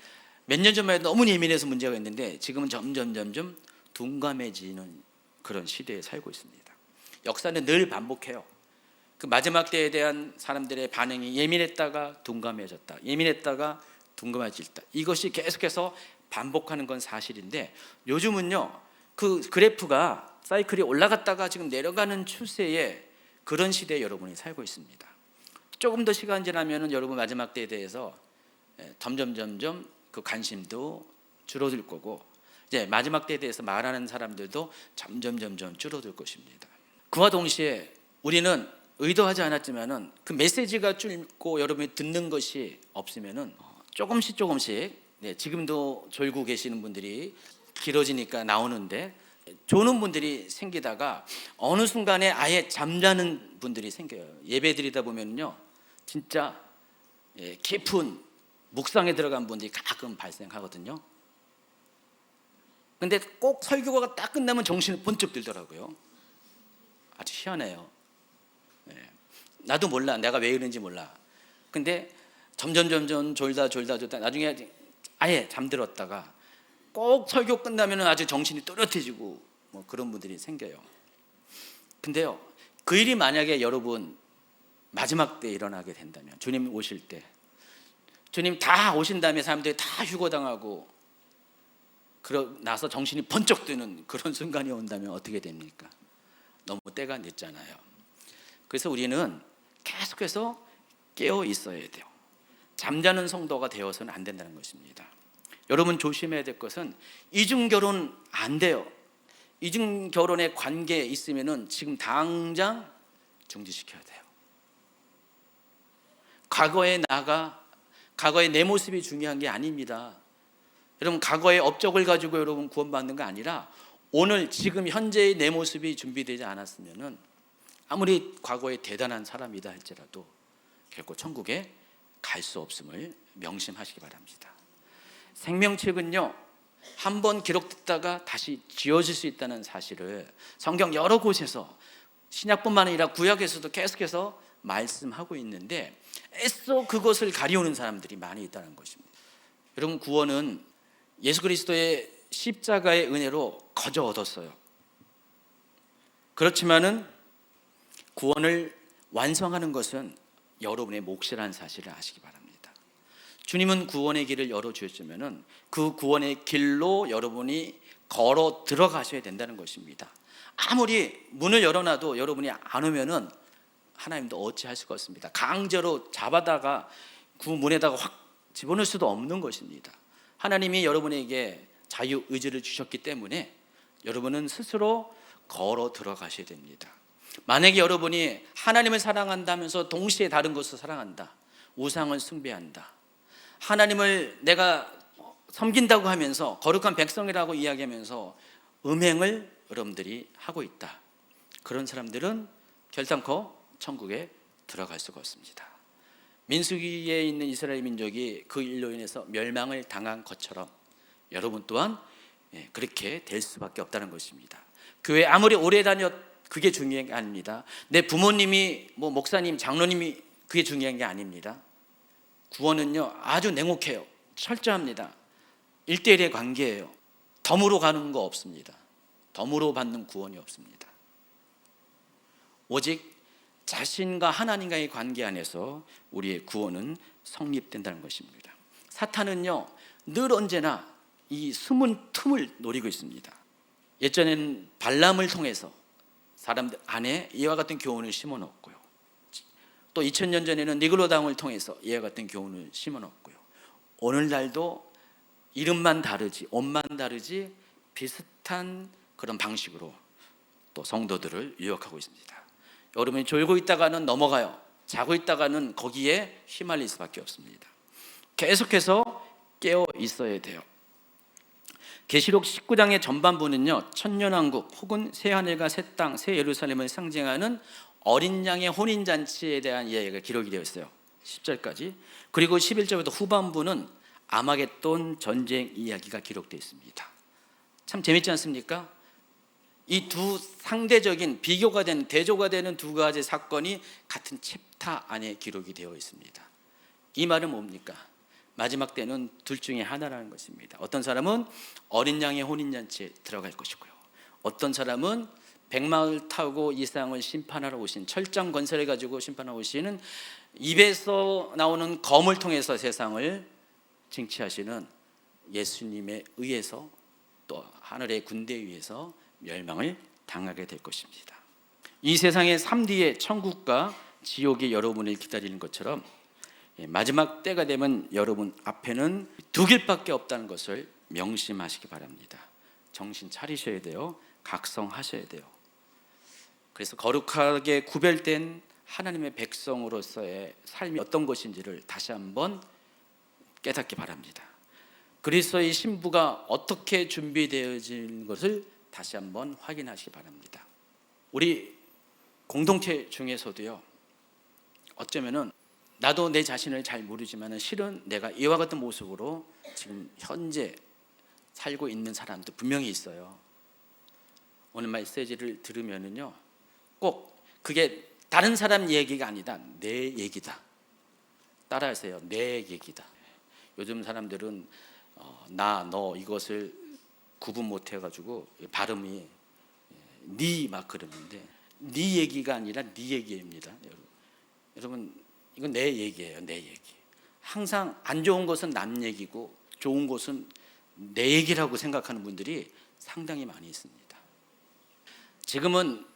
몇 년 전만 해도 너무 예민해서 문제가 있는데 지금은 점점 둔감해지는 그런 시대에 살고 있습니다. 역사는 늘 반복해요. 그 마지막 때에 대한 사람들의 반응이 예민했다가 둔감해졌다, 예민했다가 둔감해졌다. 이것이 계속해서 반복하는 건 사실인데 요즘은요, 그 그래프가 사이클이 올라갔다가 지금 내려가는 추세의 그런 시대에 여러분이 살고 있습니다. 조금 더 시간 지나면은 여러분 마지막 때에 대해서 점점 그 관심도 줄어들 거고, 이제 마지막 때에 대해서 말하는 사람들도 점점 줄어들 것입니다. 그와 동시에 우리는 의도하지 않았지만은 그 메시지가 줄고 여러분이 듣는 것이 없으면은 조금씩 지금도 졸고 계시는 분들이 길어지니까 나오는데 조는 분들이 생기다가 어느 순간에 아예 잠자는 분들이 생겨요. 예배 드리다 보면요, 진짜 깊은 묵상에 들어간 분들이 가끔 발생하거든요. 근데 꼭 설교가 딱 끝나면 정신이 번쩍 들더라고요. 아주 희한해요. 나도 몰라, 내가 왜 이런지 몰라. 근데 점점 졸다 나중에 아예 잠들었다가 꼭 설교 끝나면 아주 정신이 또렷해지고 뭐 그런 분들이 생겨요. 근데요, 그 일이 만약에 여러분 마지막 때 일어나게 된다면, 주님 오실 때, 주님 다 오신 다음에 사람들이 다 휴거당하고 그러고 나서 정신이 번쩍 드는 그런 순간이 온다면 어떻게 됩니까? 너무 때가 늦잖아요. 그래서 우리는 계속해서 깨어 있어야 돼요. 잠자는 성도가 되어서는 안 된다는 것입니다. 여러분 조심해야 될 것은 이중결혼 안 돼요. 이중결혼의 관계에 있으면은 지금 당장 중지시켜야 돼요. 과거의 내 모습이 중요한 게 아닙니다. 여러분 과거의 업적을 가지고 여러분 구원받는 거 아니라 오늘 지금 현재의 내 모습이 준비되지 않았으면은 아무리 과거에 대단한 사람이다 할지라도 결코 천국에 갈 수 없음을 명심하시기 바랍니다. 생명책은요, 한번 기록됐다가 다시 지워질 수 있다는 사실을 성경 여러 곳에서, 신약뿐만 아니라 구약에서도 계속해서 말씀하고 있는데 애써 그것을 가리우는 사람들이 많이 있다는 것입니다. 여러분 구원은 예수 그리스도의 십자가의 은혜로 거저 얻었어요. 그렇지만은 구원을 완성하는 것은 여러분의 몫이라는 사실을 아시기 바랍니다. 주님은 구원의 길을 열어주셨으면 그 구원의 길로 여러분이 걸어 들어가셔야 된다는 것입니다. 아무리 문을 열어놔도 여러분이 안 오면은 하나님도 어찌할 수가 없습니다. 강제로 잡아다가 그 문에다가 확 집어넣을 수도 없는 것입니다. 하나님이 여러분에게 자유의지를 주셨기 때문에 여러분은 스스로 걸어 들어가셔야 됩니다. 만약에 여러분이 하나님을 사랑한다면서 동시에 다른 것을 사랑한다, 우상을 숭배한다, 하나님을 내가 섬긴다고 하면서 거룩한 백성이라고 이야기하면서 음행을 여러분들이 하고 있다. 그런 사람들은 결단코 천국에 들어갈 수가 없습니다. 민수기에 있는 이스라엘 민족이 그 일로 인해서 멸망을 당한 것처럼 여러분 또한 그렇게 될 수밖에 없다는 것입니다. 교회 아무리 오래 다녔 그게 중요한 게 아닙니다. 내 부모님이 목사님, 장로님이 그게 중요한 게 아닙니다. 구원은요 아주 냉혹해요. 철저합니다. 1대1의 관계예요. 덤으로 가는 거 없습니다. 덤으로 받는 구원이 없습니다. 오직 자신과 하나님과의 관계 안에서 우리의 구원은 성립된다는 것입니다. 사탄은요 늘 언제나 이 숨은 틈을 노리고 있습니다. 예전에는 발람을 통해서 사람들 안에 이와 같은 교훈을 심어놓고요. 또 2000년 전에는 니글로당을 통해서 이와 같은 교훈을 심어놓고요. 오늘날도 이름만 다르지 옷만 다르지 비슷한 그런 방식으로 또 성도들을 유혹하고 있습니다. 여러분이 졸고 있다가는 넘어가요. 자고 있다가는 거기에 휘말릴 수밖에 없습니다. 계속해서 깨어 있어야 돼요. 계시록 19장의 전반부는요 천년왕국 혹은 새하늘과 새 땅, 새 예루살렘을 상징하는 어린 양의 혼인잔치에 대한 이야기가 기록이 되어 있어요. 10절까지. 그리고 11절부터 후반부는 아마겟돈 전쟁 이야기가 기록되어 있습니다. 참 재밌지 않습니까? 이 두 상대적인 비교가 되는 대조가 되는 두 가지 사건이 같은 챕터 안에 기록이 되어 있습니다. 이 말은 뭡니까? 마지막 때는 둘 중에 하나라는 것입니다. 어떤 사람은 어린 양의 혼인잔치에 들어갈 것이고요. 어떤 사람은 백마를 타고 이 세상을 심판하러 오신 철장 건설해 가지고 심판하러 오시는 입에서 나오는 검을 통해서 세상을 징치하시는 예수님에 의해서 또 하늘의 군대에 의해서 멸망을 당하게 될 것입니다. 이 세상의 3D의 천국과 지옥이 여러분을 기다리는 것처럼 마지막 때가 되면 여러분 앞에는 두 길밖에 없다는 것을 명심하시기 바랍니다. 정신 차리셔야 돼요. 각성하셔야 돼요. 그래서 거룩하게 구별된 하나님의 백성으로서의 삶이 어떤 것인지를 다시 한번 깨닫기 바랍니다. 그리스도의 신부가 어떻게 준비되어진 것을 다시 한번 확인하시기 바랍니다. 우리 공동체 중에서도요 어쩌면은 나도 내 자신을 잘 모르지만 실은 내가 이와 같은 모습으로 지금 현재 살고 있는 사람도 분명히 있어요. 오늘 메시지를 들으면은요 꼭 그게 다른 사람 얘기가 아니다. 내 얘기다. 따라하세요. 내 얘기다. 요즘 사람들은 나, 너 이것을 구분 못 해가지고 발음이 니 막 그러는데 니 얘기가 아니라 니 얘기입니다. 여러분 이건 내 얘기예요. 내 얘기. 항상 안 좋은 것은 남 얘기고 좋은 것은 내 얘기라고 생각하는 분들이 상당히 많이 있습니다. 지금은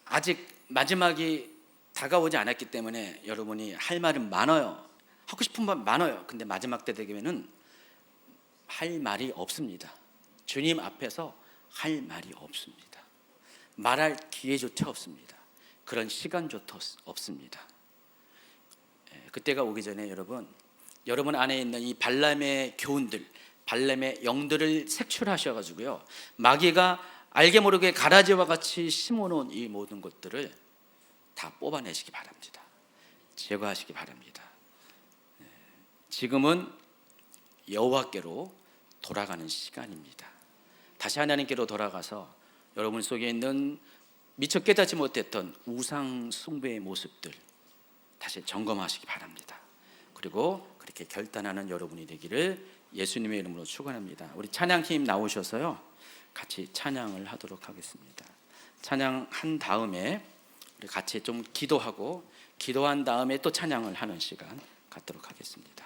아직 마지막이 다가오지 않았기 때문에 여러분이 할 말은 많아요. 하고 싶은 말 많아요. 근데 마지막 때 되면은 할 말이 없습니다. 주님 앞에서 할 말이 없습니다. 말할 기회조차 없습니다. 그런 시간조차 없습니다. 그때가 오기 전에 여러분 안에 있는 이 발람의 교훈들, 발람의 영들을 색출하셔가지고요 마귀가 알게 모르게 가라지와 같이 심어놓은 이 모든 것들을 다 뽑아내시기 바랍니다. 제거하시기 바랍니다. 지금은 여호와께로 돌아가는 시간입니다. 다시 하나님께로 돌아가서 여러분 속에 있는 미처 깨닫지 못했던 우상 숭배의 모습들 다시 점검하시기 바랍니다. 그리고 그렇게 결단하는 여러분이 되기를 예수님의 이름으로 축원합니다. 우리 찬양팀 나오셔서요 같이 찬양을 하도록 하겠습니다. 찬양한 다음에 우리 같이 좀 기도하고 기도한 다음에 또 찬양을 하는 시간 갖도록 하겠습니다.